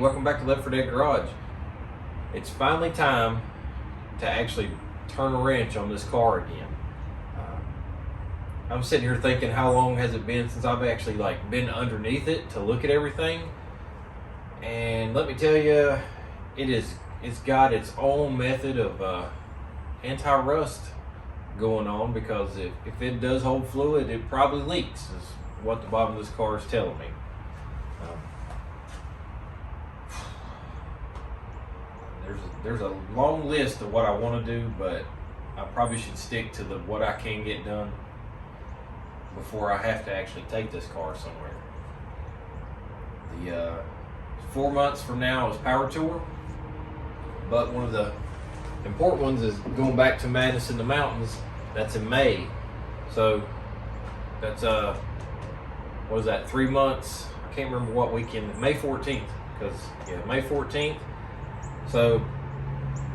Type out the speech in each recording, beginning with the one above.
welcome back to Left 4 Dead Garage. It's finally time to actually turn a wrench on this car again. I'm sitting here thinking, how long has it been since I've actually been underneath it to look at everything? And let me tell you, it's got its own method of anti-rust going on, because if it does hold fluid, it probably leaks, is what the bottom of this car is telling me. There's a long list of what I want to do, but I probably should stick to what I can get done before I have to actually take this car somewhere. The 4 months from now is PowerTour, but one of the important ones is going back to Madness in the Mountains. That's in May, so that's what is that, 3 months? I can't remember what weekend. May 14th, because May 14th. So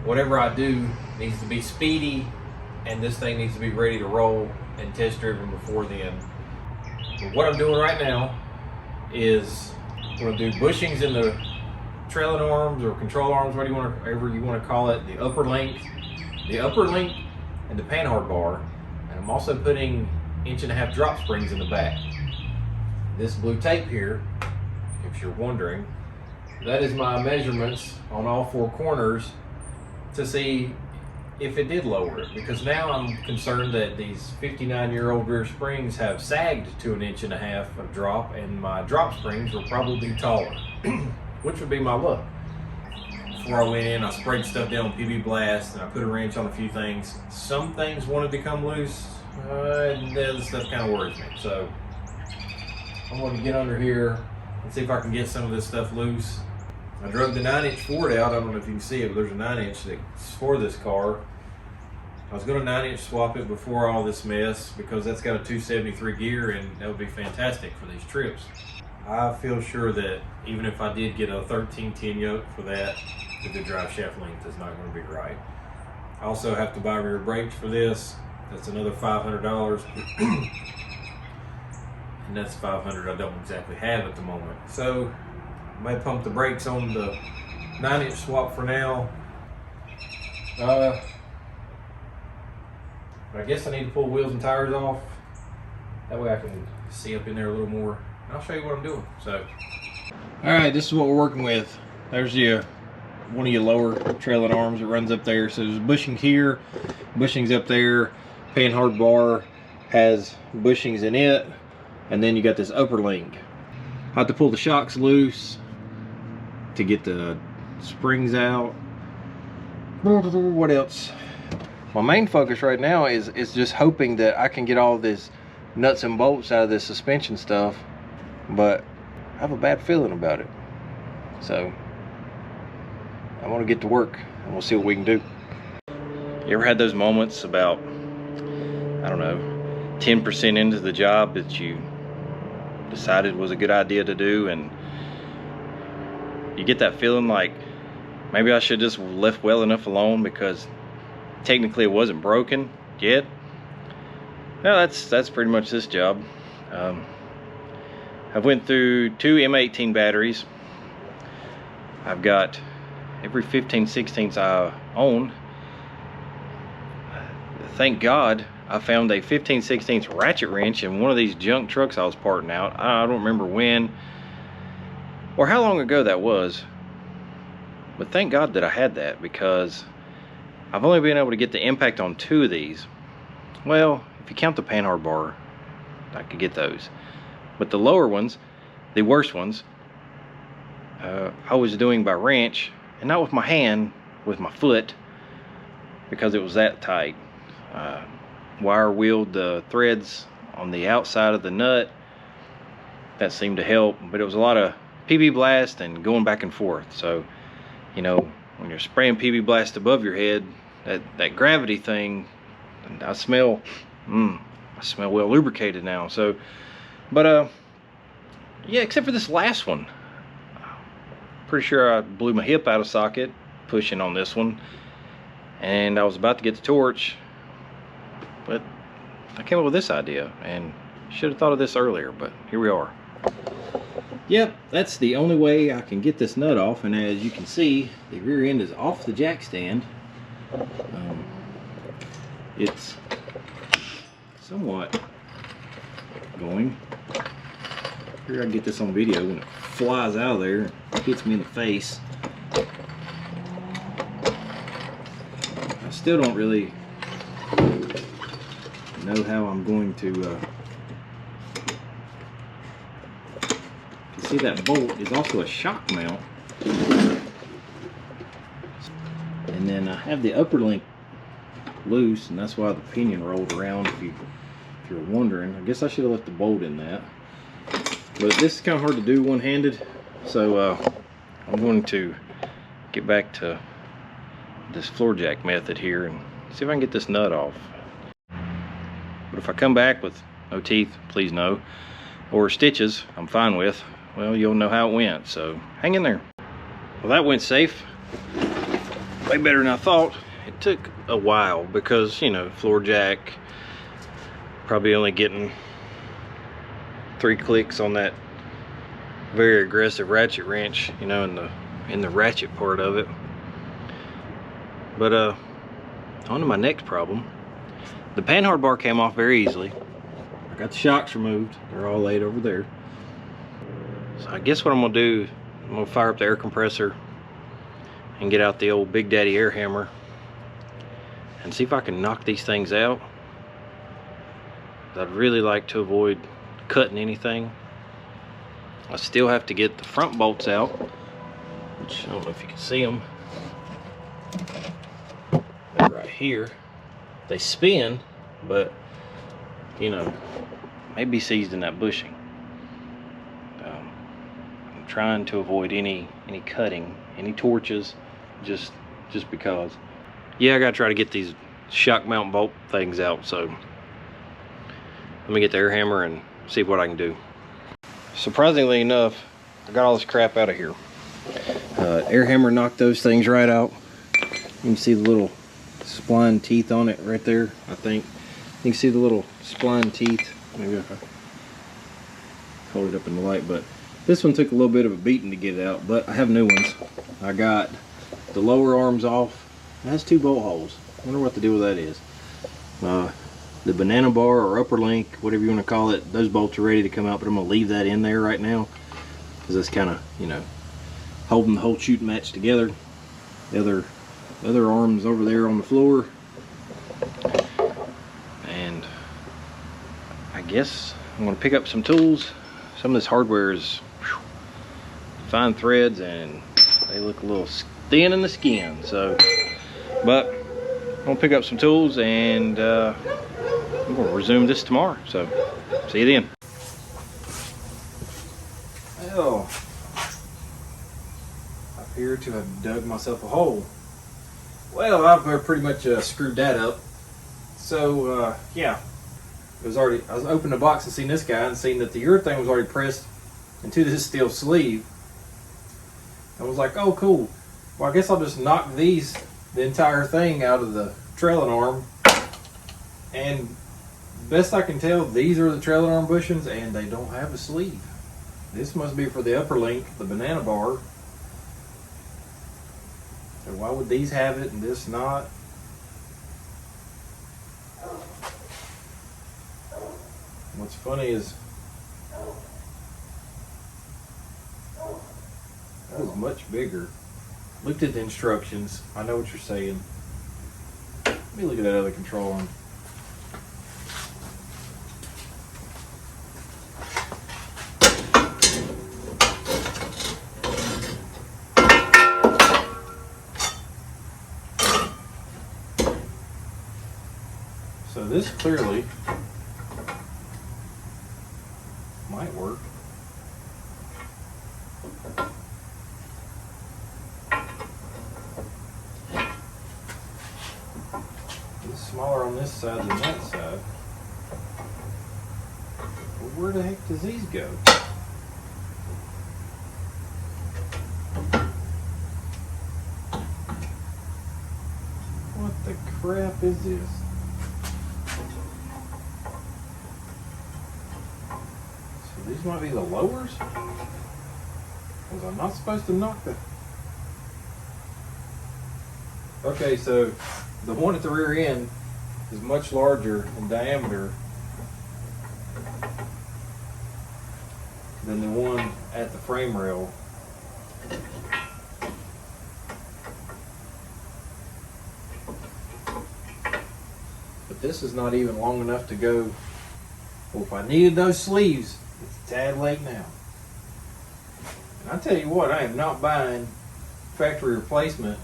whatever I do needs to be speedy, and this thing needs to be ready to roll and test driven before then. But what I'm doing right now is I'm going to do bushings in the trailing arms or control arms, whatever you want to call it, the upper link, and the panhard bar. And I'm also putting 1.5 inch drop springs in the back. This blue tape here, if you're wondering, that is my measurements on all 4 corners to see if it did lower it, because now I'm concerned that these 59-year-old rear springs have sagged to 1.5 inches of drop, and my drop springs will probably be taller, which would be my luck. Before I went in, I sprayed stuff down with PB Blast, and I put a wrench on a few things. Some things wanted to come loose, and the other stuff kind of worries me. So I'm going to get under here and see if I can get some of this stuff loose. I drug the 9-inch Ford out. I don't know if you can see it, but there's a 9-inch that's for this car. I was going to 9-inch swap it before all this mess, because that's got a 273 gear, and that would be fantastic for these trips. I feel sure that even if I did get a 1310 yoke for that, the drive shaft length is not going to be right. I also have to buy rear brakes for this. That's another $500. And that's $500 I don't exactly have at the moment. So I might pump the brakes on the 9-inch swap for now. I guess I need to pull wheels and tires off. That way I can see up in there a little more. And I'll show you what I'm doing. So, all right, this is what we're working with. There's one of your lower trailing arms that runs up there. So there's bushing here, bushings up there. Panhard bar has bushings in it, and then you got this upper link. I have to pull the shocks loose to get the springs out. What else? My main focus right now is just hoping that I can get all of this nuts and bolts out of this suspension stuff, but I have a bad feeling about it. So I want to get to work, and we'll see what we can do. You ever had those moments about, I don't know, 10% into the job that you decided was a good idea to do, and you get that feeling like maybe I should just left well enough alone, because technically it wasn't broken yet? Well, that's pretty much this job. I've went through 2 M18 batteries. I've got every 15/16 I own. Thank God I found a 15/16 ratchet wrench in one of these junk trucks I was parting out. I don't remember when or how long ago that was, but thank God that I had that, because I've only been able to get the impact on 2 of these. Well, if you count the panhard bar, I could get those. But the lower ones, the worst ones, I was doing by wrench, and not with my hand, with my foot, because it was that tight. Wire wheeled the threads on the outside of the nut. That seemed to help, but it was a lot of PB Blast and going back and forth. So, you know, when you're spraying PB Blast above your head, that gravity thing, I smell well lubricated now. So, but yeah, except for this last one, pretty sure I blew my hip out of socket pushing on this one, and I was about to get the torch, but I came up with this idea, and should have thought of this earlier, but here we are. Yep, that's the only way I can get this nut off, and as you can see, the rear end is off the jack stand. It's somewhat going. Here, I can get this on video when it flies out of there, it hits me in the face. I still don't really know how I'm going to see, that bolt is also a shock mount, and then I have the upper link loose, and that's why the pinion rolled around. If you're wondering, I guess I should have left the bolt in that, but this is kind of hard to do one-handed, so I'm going to get back to this floor jack method here and see if I can get this nut off. But if I come back with no teeth, please no, or stitches, I'm fine with, well, you'll know how it went, so hang in there. Well, that went safe. Way better than I thought. It took a while because, you know, floor jack, probably only getting 3 clicks on that very aggressive ratchet wrench, you know, in the ratchet part of it. But on to my next problem. The panhard bar came off very easily. I got the shocks removed. They're all laid over there. So I guess what I'm gonna do, I'm gonna fire up the air compressor and get out the old Big Daddy air hammer and see if I can knock these things out. I'd really like to avoid cutting anything. I still have to get the front bolts out, which I don't know if you can see them. They're right here. They spin, but you know, maybe seized in that bushing. I'm trying to avoid any cutting, any torches, just because. Yeah, I gotta try to get these shock mount bolt things out, so let me get the air hammer and see what I can do. Surprisingly enough, I got all this crap out of here. Air hammer knocked those things right out. You can see the little spline teeth on it right there, I think. You can see the little spline teeth. Maybe if I hold it up in the light, but this one took a little bit of a beating to get it out, but I have new ones. I got the lower arms off. It has 2 bolt holes. I wonder what the deal with that is. The banana bar or upper link, whatever you want to call it, those bolts are ready to come out, but I'm going to leave that in there right now because that's kind of, you know, holding the whole shooting match together. The other arms over there on the floor. And I guess I'm going to pick up some tools. Some of this hardware is fine threads and they look a little thin in the skin, so, but I'm going to pick up some tools and I'm going to resume this tomorrow, so see you then. Well, I appear to have dug myself a hole. Well, I've pretty much screwed that up. So yeah, I was opening the box and seen this guy and seen that the urethane was already pressed into this steel sleeve. I was like, oh cool. Well, I guess I'll just knock the entire thing out of the trailing arm. And best I can tell, these are the trailing arm bushings and they don't have a sleeve. This must be for the upper link, the banana bar. So why would these have it and this not? What's funny is that was much bigger. Looked at the instructions. I know what you're saying. Let me look at that other control arm. So this clearly might work. It's smaller on this side than that side. Well, where the heck does these go? What the crap is this? These might be the lowers. Was I not supposed to knock that? Okay, so the one at the rear end is much larger in diameter than the one at the frame rail. But this is not even long enough to go. Well, if I needed those sleeves, it's a tad late now. And I tell you what, I am not buying factory replacement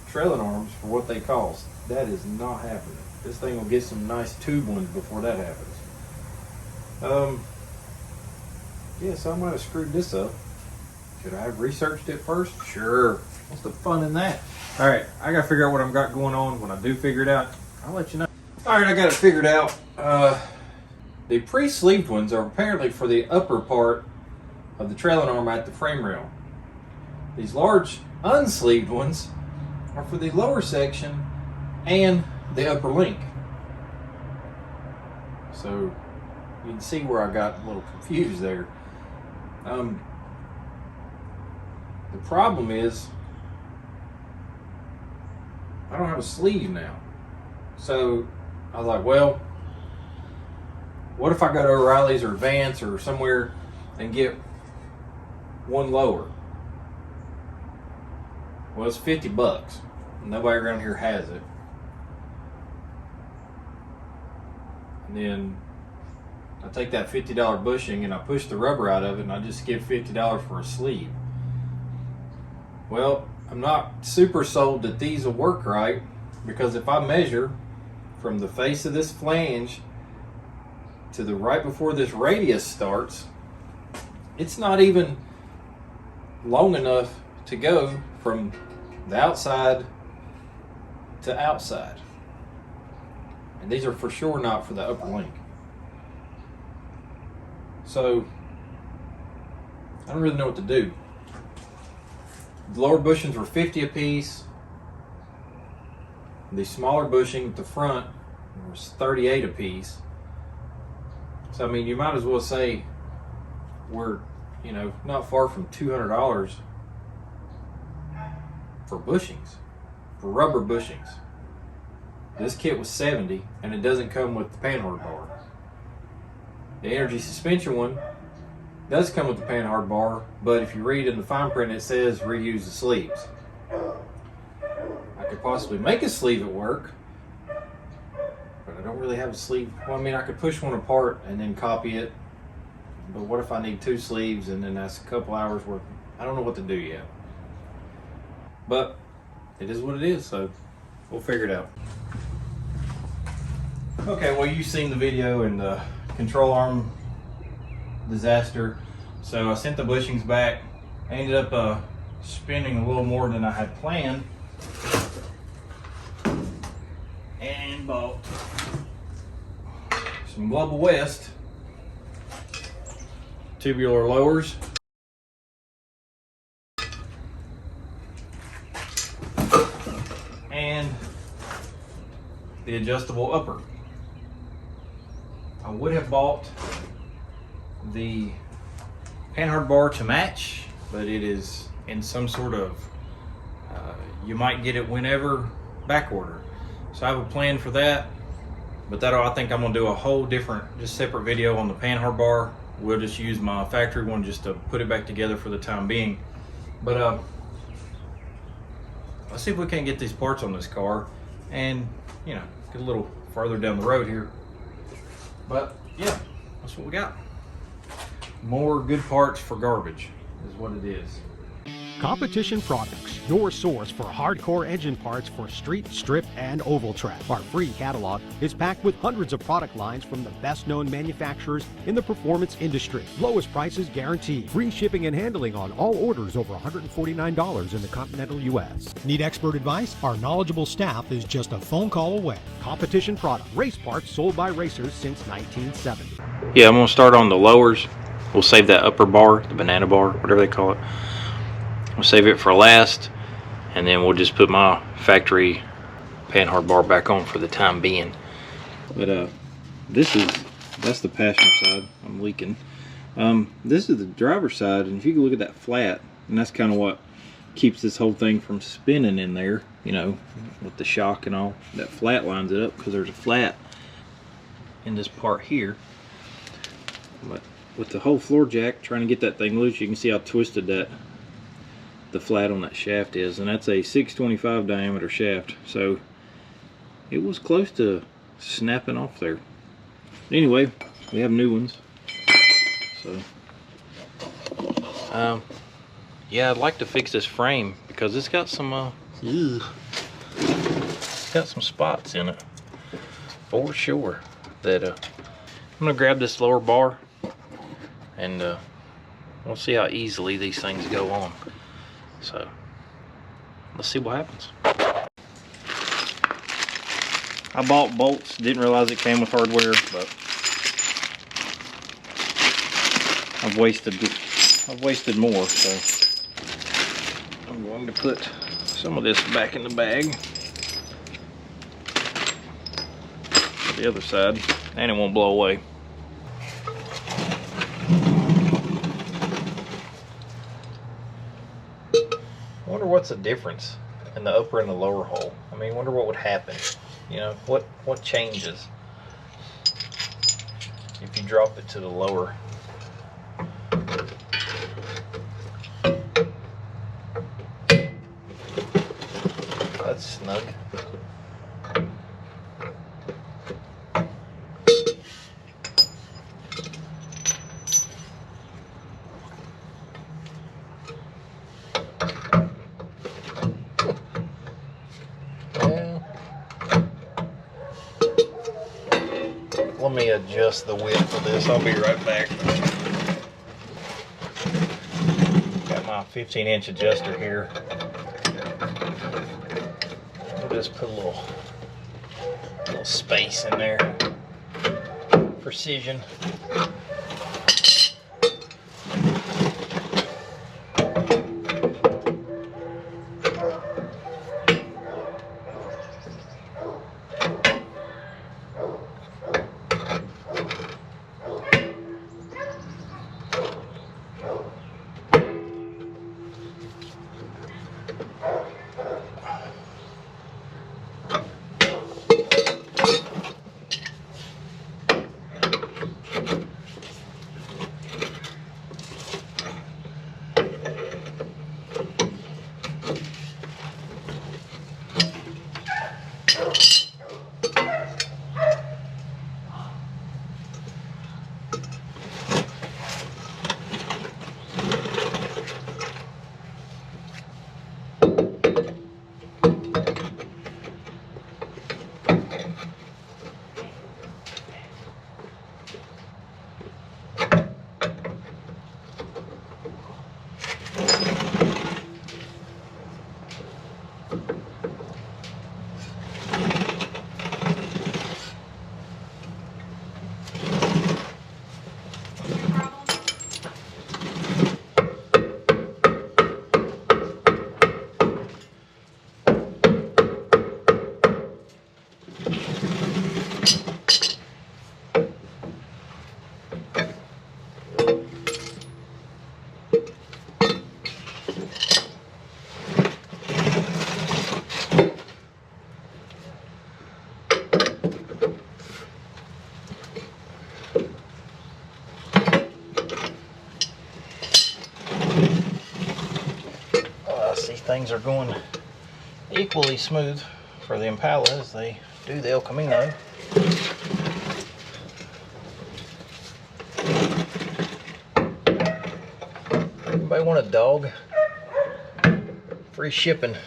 trailing arms for what they cost. That is not happening. This thing will get some nice tube ones before that happens. Yeah, so I might have screwed this up. Should I have researched it first? Sure. What's the fun in that? All right, I gotta figure out what I've got going on. When I do figure it out, I'll let you know. All right, I got it figured out. The pre-sleeved ones are apparently for the upper part of the trailing arm at the frame rail. These large unsleeved ones are for the lower section and the upper link. So you can see where I got a little confused there. The problem is I don't have a sleeve now. So I was like, well, what if I go to O'Reilly's or Vance or somewhere and get one lower? Well, it's $50. Nobody around here has it. And then I take that $50 bushing and I push the rubber out of it and I just give $50 for a sleeve. Well, I'm not super sold that these will work right, because if I measure from the face of this flange to the right before this radius starts, it's not even long enough to go from the outside to outside. And these are for sure not for the upper link. So I don't really know what to do. The lower bushings were 50 a piece. The smaller bushing at the front was 38 a piece. So I mean, you might as well say we're, you know, not far from $200 for bushings, for rubber bushings. This kit was 70, and it doesn't come with the panhard bar. The energy suspension one does come with the panhard bar, but if you read in the fine print, it says reuse the sleeves. I could possibly make a sleeve at work, but I don't really have a sleeve. Well, I mean, I could push one apart and then copy it, but what if I need two sleeves and then that's a couple hours worth? I don't know what to do yet. But it is what it is, so we'll figure it out. Okay, well, you've seen the video and the control arm disaster. So I sent the bushings back. I ended up spending a little more than I had planned, and bought some Global West tubular lowers. And the adjustable upper. I would have bought the panhard bar to match, but it is in some sort of, you might get it whenever back order. So I have a plan for that, but I think I'm gonna do a whole different, just separate video on the panhard bar. We'll just use my factory one just to put it back together for the time being. But let's see if we can't get these parts on this car and, you know, get a little farther down the road here. But yeah, that's what we got. More good parts for garbage is what it is. Competition Products, your source for hardcore engine parts for street, strip, and oval track. Our free catalog is packed with hundreds of product lines from the best-known manufacturers in the performance industry. Lowest prices guaranteed. Free shipping and handling on all orders over $149 in the continental U.S. Need expert advice? Our knowledgeable staff is just a phone call away. Competition Products, race parts sold by racers since 1970. Yeah, I'm going to start on the lowers. We'll save that upper bar, the banana bar, whatever they call it. We'll save it for last, and then we'll just put my factory panhard bar back on for the time being. But that's the passenger side. I'm leaking. This is the driver's side, and if you can look at that flat, and that's kind of what keeps this whole thing from spinning in there, you know, with the shock and all. That flat lines it up because there's a flat in this part here. But with the whole floor jack, trying to get that thing loose, you can see how twisted the flat on that shaft is, and that's a 625 diameter shaft, so it was close to snapping off there. Anyway, we have new ones, so yeah, I'd like to fix this frame because it's got some it's got some spots in it for sure. That I'm gonna grab this lower bar and we'll see how easily these things go on. So let's see what happens. I bought bolts, didn't realize it came with hardware, but I've wasted more, so I'm going to put some of this back in the bag. The other side, and it won't blow away. I wonder what's the difference in the upper and the lower hole. I mean, I wonder what would happen. You know, what changes if you drop it to the lower. That's snug. Let me adjust the width of this. I'll be right back. Got my 15-inch adjuster here. I'll just put a little space in there. Precision. Things are going equally smooth for the Impala as they do the El Camino. Anybody want a dog? Free shipping.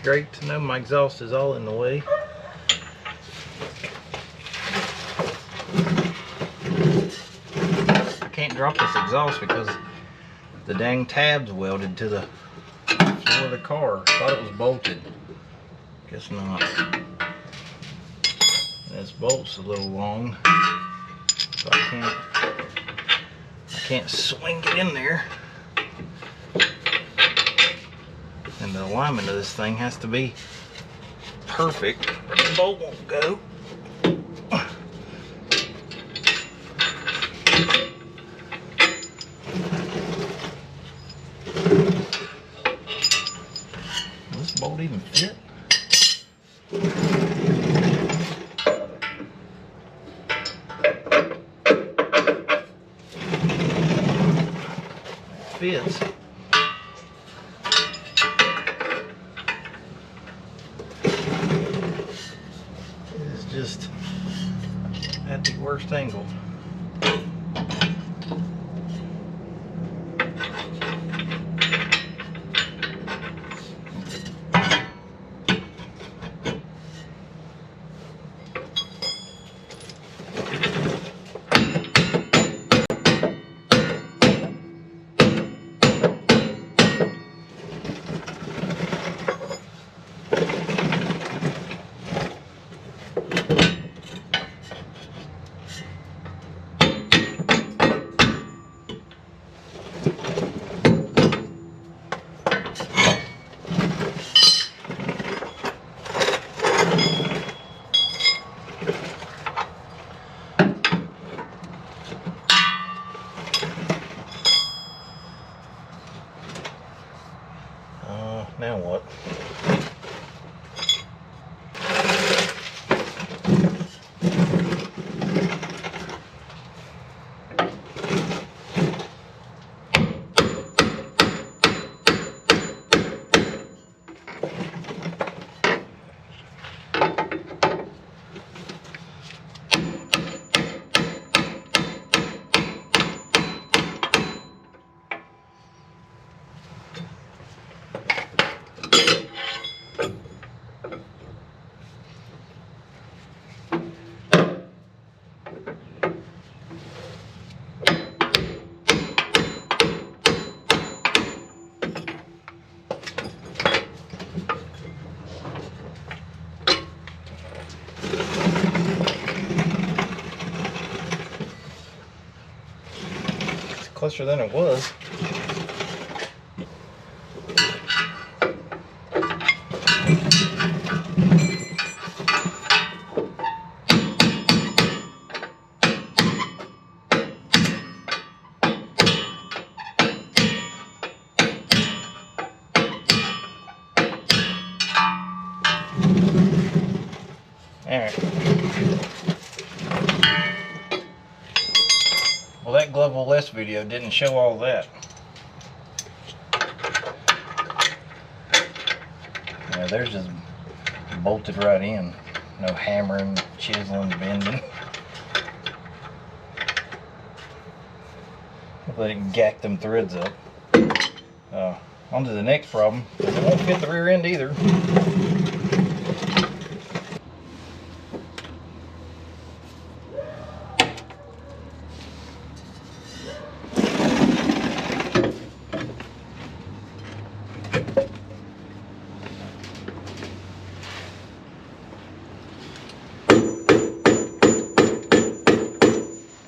great to know my exhaust is all in the way. I can't drop this exhaust because the dang tab's welded to the floor of the car. Thought it was bolted. Guess not. This bolt's a little long, so I can't swing it in there. And the alignment of this thing has to be perfect or the bolt won't go. Does this bolt even fit? It fits. Just at the worst angle. Now what? Closer than it was. All right. Well, that Global Less video didn't show all that. Yeah, theirs just bolted right in. No hammering, chiseling, bending. Hopefully they didn't gack them threads up. On to the next problem. It won't fit the rear end either.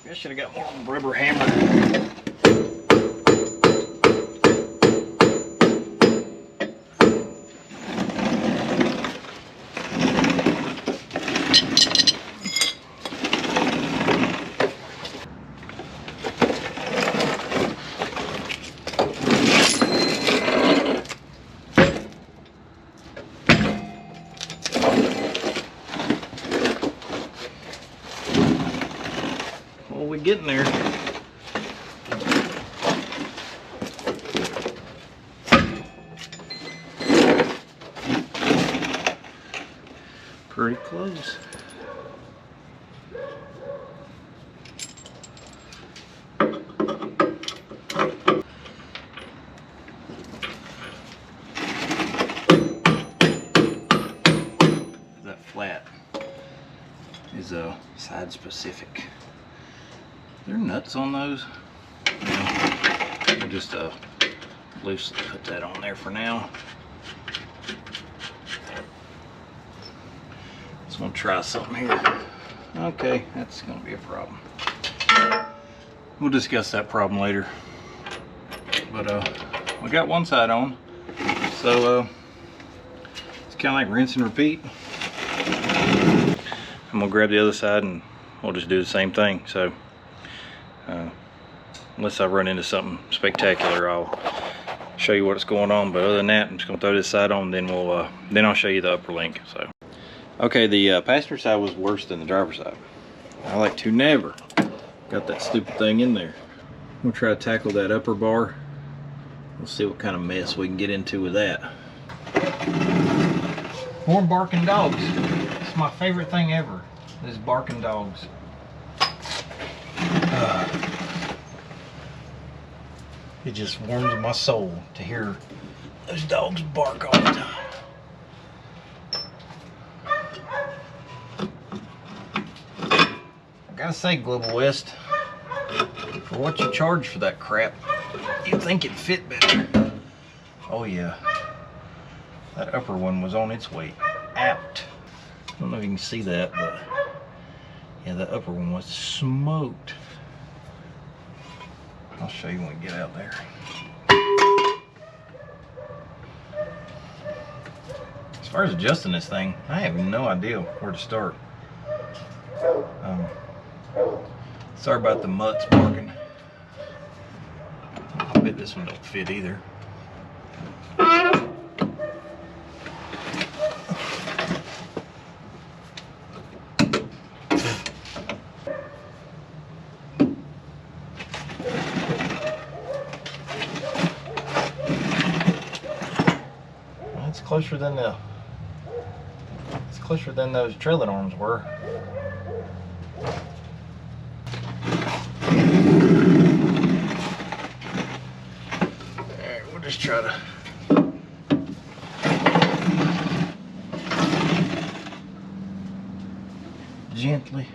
I should have got more rubber hammer. Well, we're getting there. Pretty close. side specific. There are nuts on those. We'll just loosely put that on there for now. Just want to try something here. Okay, that's going to be a problem. We'll discuss that problem later. But we got one side on, so it's kind of like rinse and repeat. I'm gonna grab the other side and we'll just do the same thing. So unless I run into something spectacular, I'll show you what's going on. But other than that, I'm just gonna throw this side on, then I'll show you the upper link. So okay, the passenger side was worse than the driver's side. I like to never got that stupid thing in there. We'll try to tackle that upper bar. We'll see what kind of mess we can get into with that. More barking dogs. It's my favorite thing ever, is barking dogs. It just warms my soul to hear those dogs bark all the time. I gotta say, Global West, for what you charge for that crap, you'd think it'd fit better. Oh yeah, that upper one was on its way out. I don't know if you can see that, but yeah, the upper one was smoked. I'll show you when we get out there. As far as adjusting this thing, I have no idea where to start. Sorry about the mutts barking. I bet this one don't fit either. It's closer than those trailing arms were. Alright, we'll just try to gently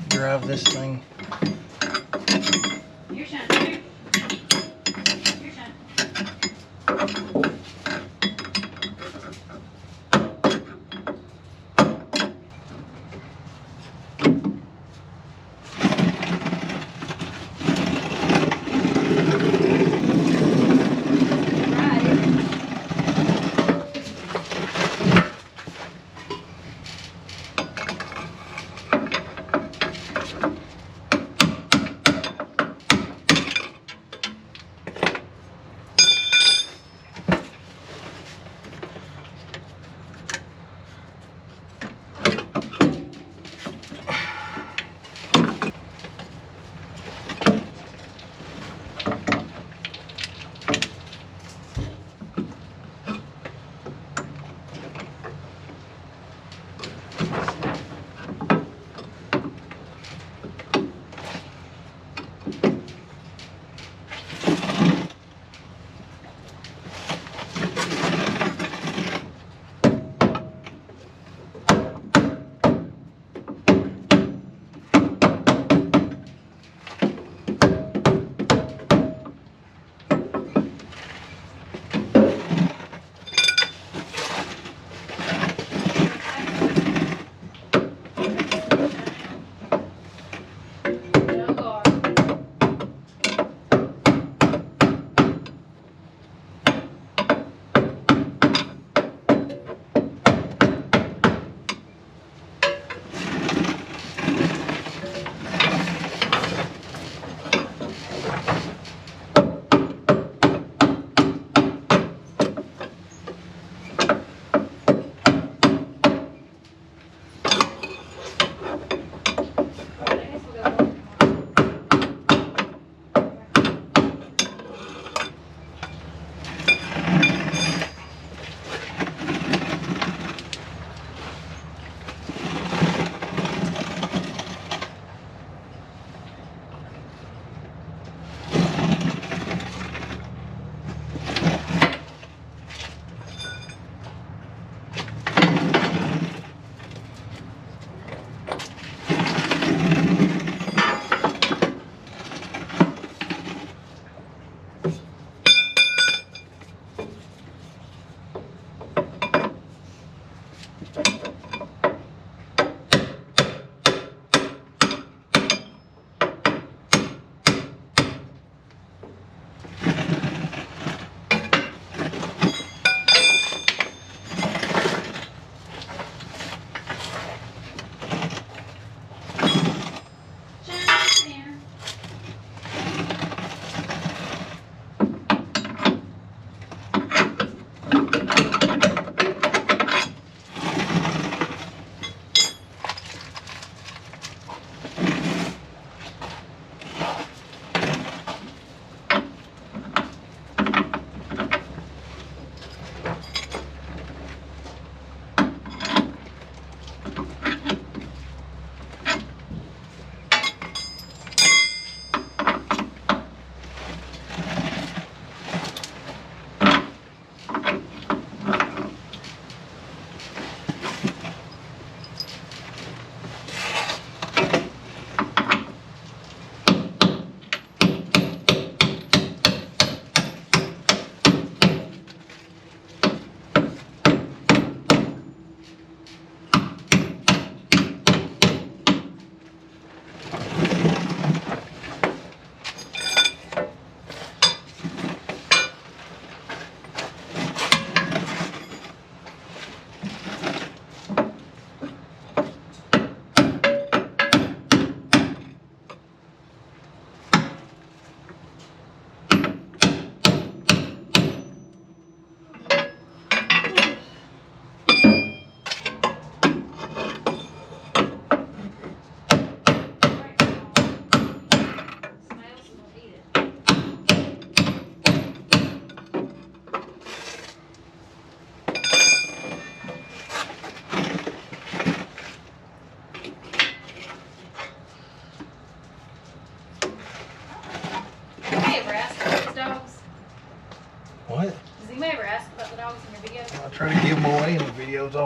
drive this thing. Your turn, dude. Your turn.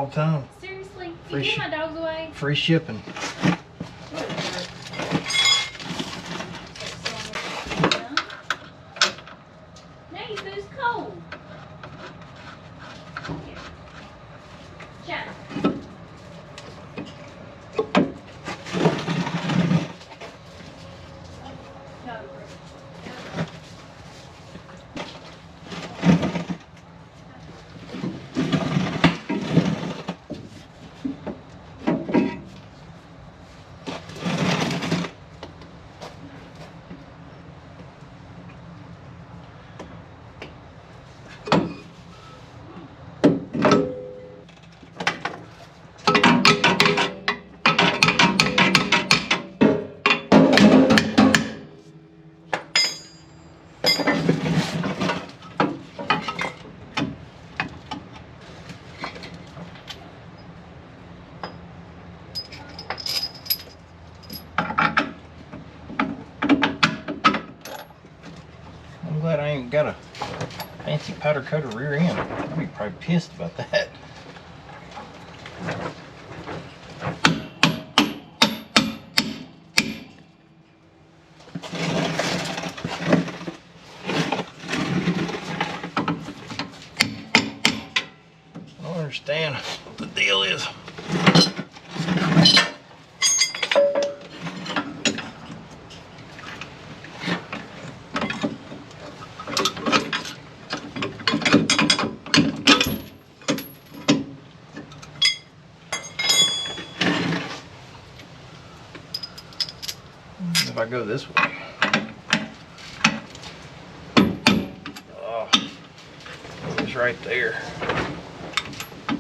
the time. Seriously? Free You give my dogs away? Free shipping. Now your food's cold. Here. China. No. I'm glad I ain't got a fancy powder coated rear end. I'd be probably pissed about that. I don't understand what the deal is. If I go this way. Oh, it's right there. I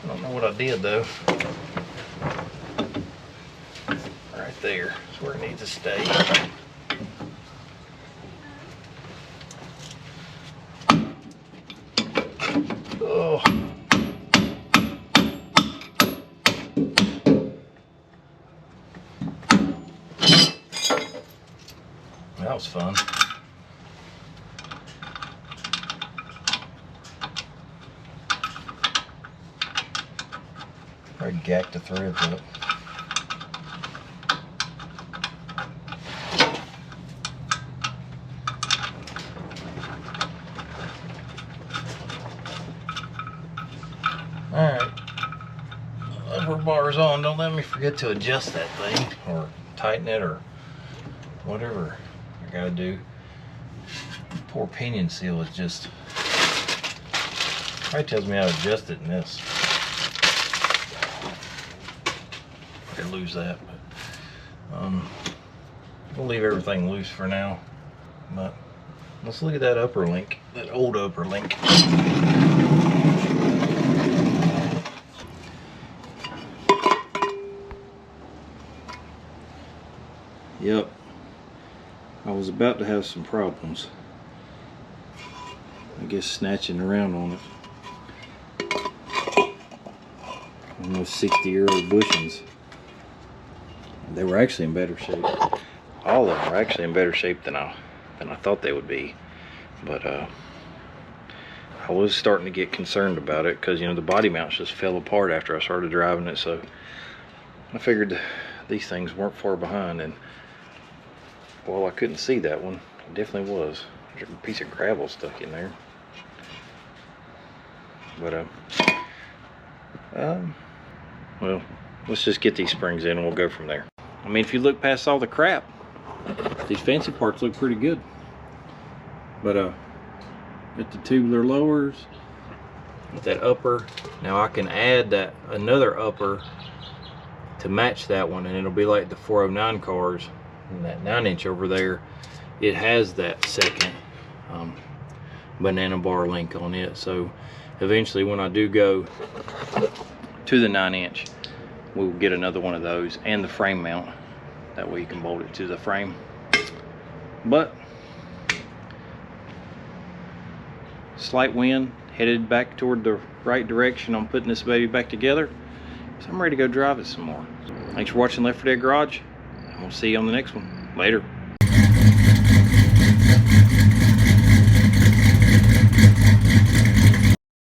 don't know what I did though. Right there is where it needs to stay. Oh. That was fun. Probably gacked the threads up. Alright. Upper bar's on. Don't let me forget to adjust that thing or tighten it or whatever I gotta do. Poor pinion seal is just probably tells me how to adjust it in this. I lose that, but we'll leave everything loose for now. But let's look at that upper link, that old upper link. Yep. I was about to have some problems. I guess snatching around on it. Almost 60-year-old bushings. They were actually in better shape. All of them are actually in better shape than I thought they would be. But I was starting to get concerned about it because, you know, the body mounts just fell apart after I started driving it. So I figured these things weren't far behind, and well, I couldn't see that one. It definitely was. There's a piece of gravel stuck in there. But well, let's just get these springs in and we'll go from there. I mean, if you look past all the crap, these fancy parts look pretty good. But got the tubular lowers, with that upper. Now I can add that another upper to match that one, and it'll be like the 409 cars. And that 9-inch over there, it has that second banana bar link on it. So eventually when I do go to the 9-inch, we'll get another one of those and the frame mount. That way you can bolt it to the frame. But slight wind, headed back toward the right direction on putting this baby back together. So I'm ready to go drive it some more. Thanks for watching Left 4 Dead Garage. We'll see you on the next one. Later.